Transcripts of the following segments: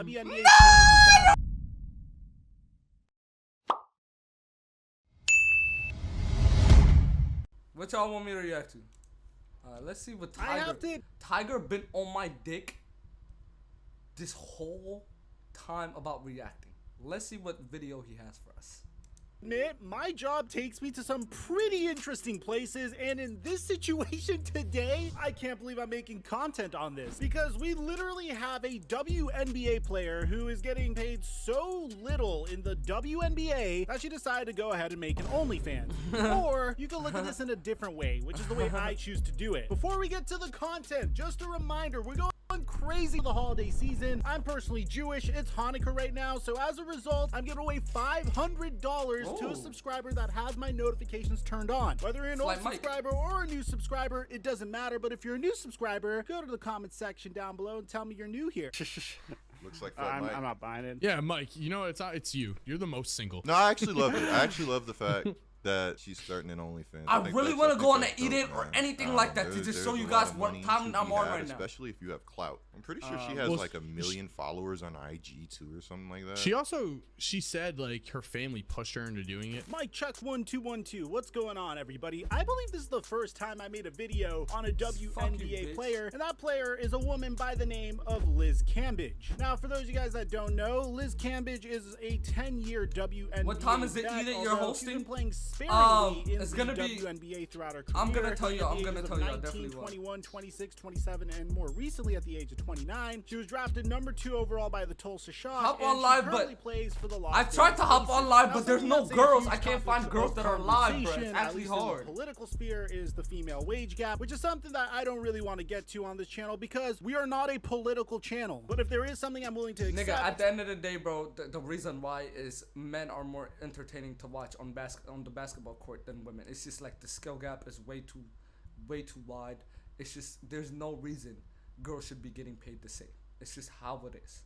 WNBA paying that. What y'all want me to react to? Let's see what I have to. Tiger been on my dick this whole time about reacting. Let's see what video he has for us. Admit, my job takes me to some pretty interesting places, and in this situation today, I can't believe I'm making content on this because we literally have a WNBA player who is getting paid so little in the WNBA that she decided to go ahead and make an OnlyFans. Or you can look at this in a different way, which is the way I choose to do it. Before we get to the content, just a reminder, we're going crazy for the holiday season. I'm personally Jewish. It's Hanukkah right now, so as a result, I'm giving away $500 to a subscriber that has my notifications turned on. Whether you're an old subscriber or a new subscriber, it doesn't matter. But if you're a new subscriber, go to the comment section down below and tell me you're new here. Looks like Fat Mike. I'm not buying it. Yeah, Mike, you know, it's you. You're the most single. No, I actually love it. I actually love the fact that she's starting an OnlyFans. I really want to go on and eat it or anything like that to just show you guys what time I'm on right now. Especially if you have clout. I'm pretty sure she has like 1 million followers on IG too or something like that. She said like her family pushed her into doing it. Mike Chuck 1212. What's going on, everybody? I believe this is the first time I made a video on a WNBA player, and that player is a woman by the name of Liz Cambage. Now, for those of you guys that don't know, Liz Cambage is a 10-year WNBA. What time is it? vet, You're hosting? She's been playing sparingly in it's the gonna be WNBA throughout her career. I'm gonna tell you. 19, Definitely 21, 26, 27, and more recently at the age of 29. She was drafted number 2 overall by the Tulsa Shock. Hop and on live, she but currently plays for the Los I tried to hop on live, Now, but there's something no that's a girls. huge I can't topic find girls of that are live, bro. It's conversation, actually at least in hard. the political sphere is the female wage gap, which is something that I don't really want to get to on this channel because we are not a political channel. But if there is something I'm willing to accept, Nigga, at the end of the day, bro, the reason why is men are more entertaining to watch on the basketball court than women. It's just like the skill gap is way too wide. It's just there's no reason girls should be getting paid the same. It's just how it is.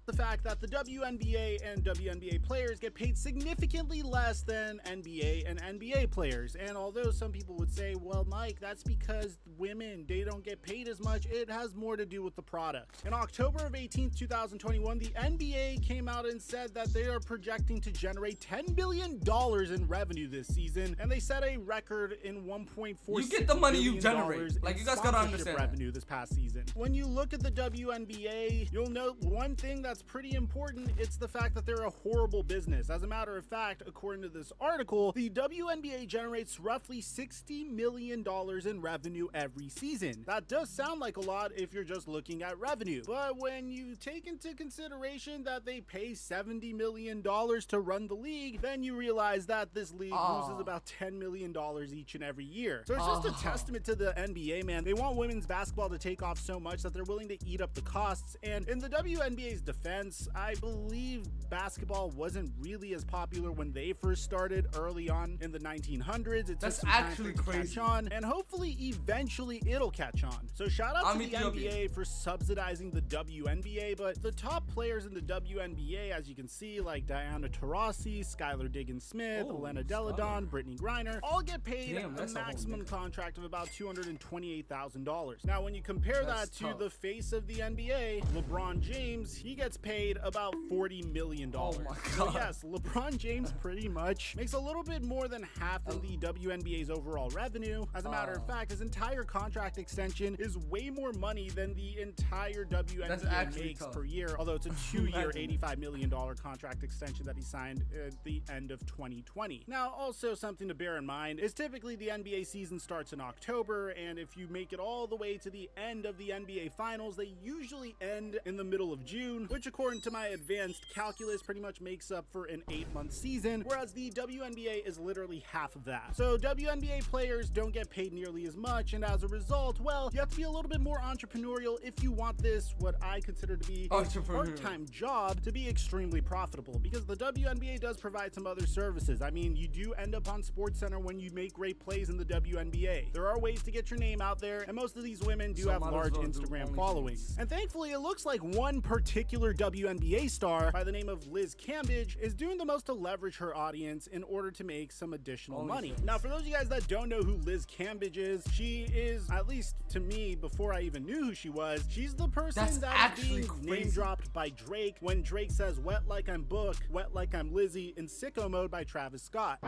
the fact that the WNBA and WNBA players get paid significantly less than NBA and NBA players. And although some people would say, well, Mike, that's because women, they don't get paid as much, it has more to do with the product. In October of 18th, 2021, the NBA came out and said that they are projecting to generate $10 billion in revenue this season, and they set a record in $1.4 You get the money you generate. Like, you guys gotta understand revenue this past season. When you look at the WNBA, you'll note one thing that's pretty important. It's the fact that they're a horrible business. As a matter of fact, according to this article, the WNBA generates roughly $60 million in revenue every season. That does sound like a lot if you're just looking at revenue, but when you take into consideration that they pay $70 million to run the league, then you realize that this league loses about $10 million each and every year. So it's just a testament to the NBA, man. They want women's basketball to take off so much that they're willing to eat up the costs. And in the WNBA's defense, I believe basketball wasn't really as popular when they first started early on in the 1900s. It took some time for it to catch on, and hopefully eventually it'll catch on. So shout out to the NBA for subsidizing the WNBA, but the top players in the WNBA, as you can see, like Diana Taurasi, Skylar Diggins-Smith, Elena Deladon, Brittany Griner, all get paid a maximum contract of about $228,000. Now, when you compare that to the face of the NBA, LeBron James, he gets paid about $40 million. Oh my God. So yes, LeBron James pretty much makes a little bit more than half of the WNBA's overall revenue. As a matter of fact, his entire contract extension is way more money than the entire WNBA makes per year, although it's a 2-year, $85 million contract extension that he signed at the end of 2020. Now, also something to bear in mind is typically the NBA season starts in October, and if you make it all the way to the end of the NBA finals, they usually end in the middle of June, which according to my advanced calculus pretty much makes up for an 8-month season, whereas the WNBA is literally half of that. So WNBA players don't get paid nearly as much, and as a result, well, you have to be a little bit more entrepreneurial if you want this, what I consider to be a part-time job, to be extremely profitable, because the WNBA does provide some other services. I mean, you do end up on SportsCenter when you make great plays in the WNBA. There are ways to get your name out there, and most of these women do have large Instagram followings. And thankfully, it looks like one particular another WNBA star by the name of Liz Cambage is doing the most to leverage her audience in order to make some additional money. Now, for those of you guys that don't know who Liz Cambage is, she is, at least to me, before I even knew who she was, she's the person that is being name dropped by Drake when Drake says "Wet Like I'm Book, Wet Like I'm Lizzie" in Sicko Mode by Travis Scott.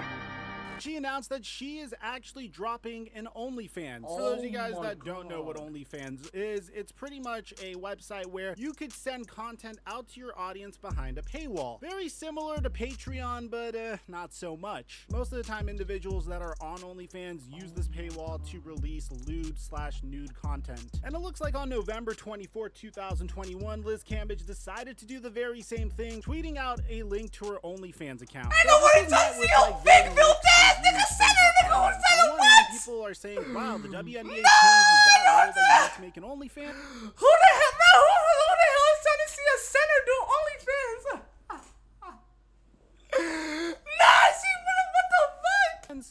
She announced that she is actually dropping an OnlyFans. For those of you guys that don't know what OnlyFans is, it's pretty much a website where you could send content out to your audience behind a paywall. Very similar to Patreon, but not so much. Most of the time, individuals that are on OnlyFans use this paywall to release lewd/nude content. And it looks like on November 24, 2021, Liz Cambage decided to do the very same thing, tweeting out a link to her OnlyFans account. I know what it does, yo, big milk ass nigga center, nigga, who's selling what? People are saying, wow, the WNBA changes that little that you have to make an OnlyFans. Who the hell, bro? Who the hell is trying to see a center do OnlyFans? Nah, she, what the fuck?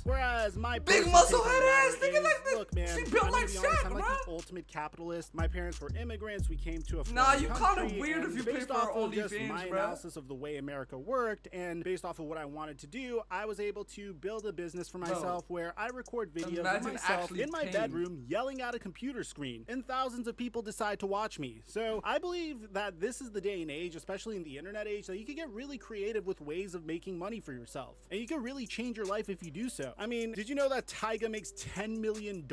Whereas my big muscle head ass nigga, like this. Look, man, She built like Shaq, I'm bro. like the ultimate capitalist. My parents were immigrants. We came to a Nah, you country, kinda weird if you pay based for off of just OnlyFans, my bro. analysis of the way America worked, and based off of what I wanted to do, I was able to build a business for myself where I record videos of imagine myself actually in my paying. bedroom yelling at a computer screen, and thousands of people decide to watch me. So I believe that this is the day and age, especially in the internet age, that you can get really creative with ways of making money for yourself, and you can really change your life if you do so. I mean, did you know that Tyga makes $10 million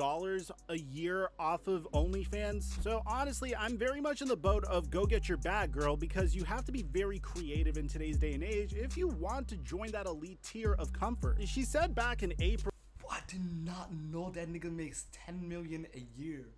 a year off of OnlyFans? So honestly, I'm very much in the boat of go get your bag, girl, because you have to be very creative in today's day and age if you want to join that elite tier of comfort. She said back in April, I did not know that nigga makes 10 million a year.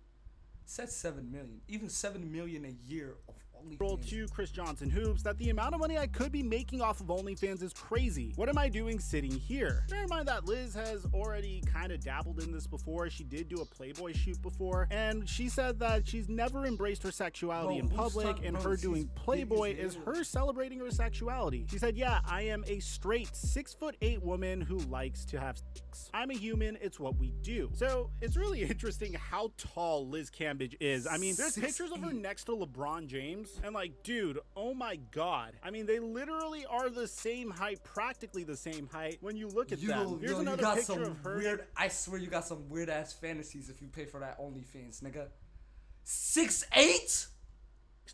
Said 7 million. Even 7 million a year of OnlyFans. to Chris Johnson Hoops, that the amount of money I could be making off of OnlyFans is crazy. What am I doing sitting here? Bear in mind that Liz has already kind of dabbled in this before. She did do a Playboy shoot before, and she said that she's never embraced her sexuality in public, and her doing Playboy is her celebrating her sexuality. She said, yeah, I am a straight 6'8" woman who likes to have sex. I'm a human, it's what we do. So it's really interesting how tall Liz Cambage is. I mean, there's pictures of her next to LeBron James, and like, dude, oh my god. I mean, they literally are the same height, practically the same height when you look at them. Here's another picture of her. Weird, I swear you got some weird ass fantasies if you pay for that OnlyFans, nigga. 6'8"?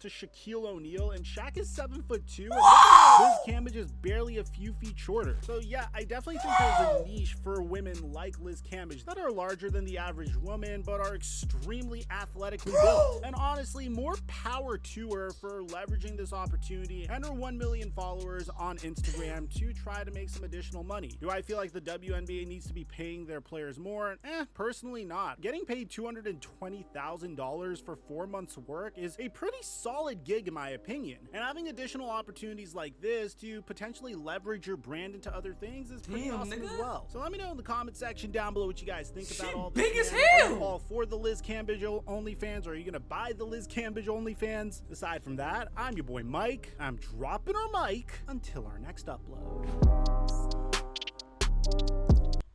To Shaquille O'Neal, and Shaq is 7'2", and Liz Cambage is barely a few feet shorter. So yeah, I definitely think there's a niche for women like Liz Cambage that are larger than the average woman, but are extremely athletically built. And honestly, more power to her for leveraging this opportunity and her 1 million followers on Instagram to try to make some additional money. Do I feel like the WNBA needs to be paying their players more? Personally not. Getting paid $220,000 for 4 months work is a pretty solid gig in my opinion, and having additional opportunities like this to potentially leverage your brand into other things is pretty awesome as well. So let me know in the comment section down below what you guys think about all this. Big as Are hell! you all for the Liz Cambage OnlyFans, or are you gonna buy the Liz Cambage OnlyFans? Aside from that, I'm your boy Mike. I'm dropping our mic until our next upload.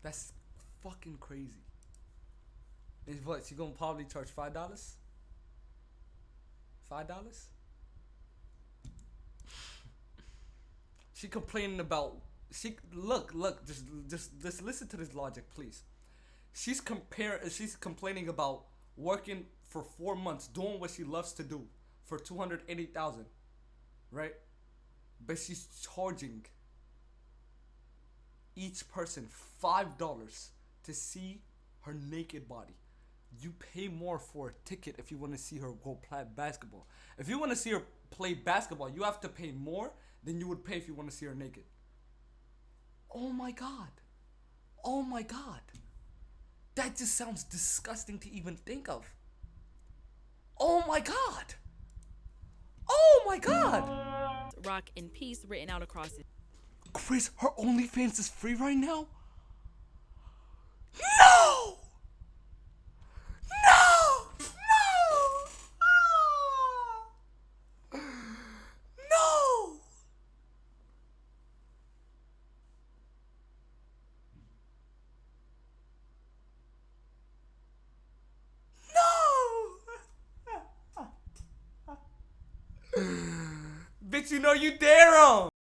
That's fucking crazy. Is what, she gonna probably charge $5? $5? She complaining about, look, just listen to this logic, please. She's complaining about working for 4 months doing what she loves to do for $280,000, right? But she's charging each person $5 to see her naked body. You pay more for a ticket if you want to see her go play basketball. If you want to see her play basketball, you have to pay more than you would pay if you want to see her naked. Oh my god. Oh my god. That just sounds disgusting to even think of. Oh my god. Oh my god. Rock in peace written out across it. Chris, her OnlyFans is free right now? No! No! No! Ah! No! No! bitch, you know you dare 'em.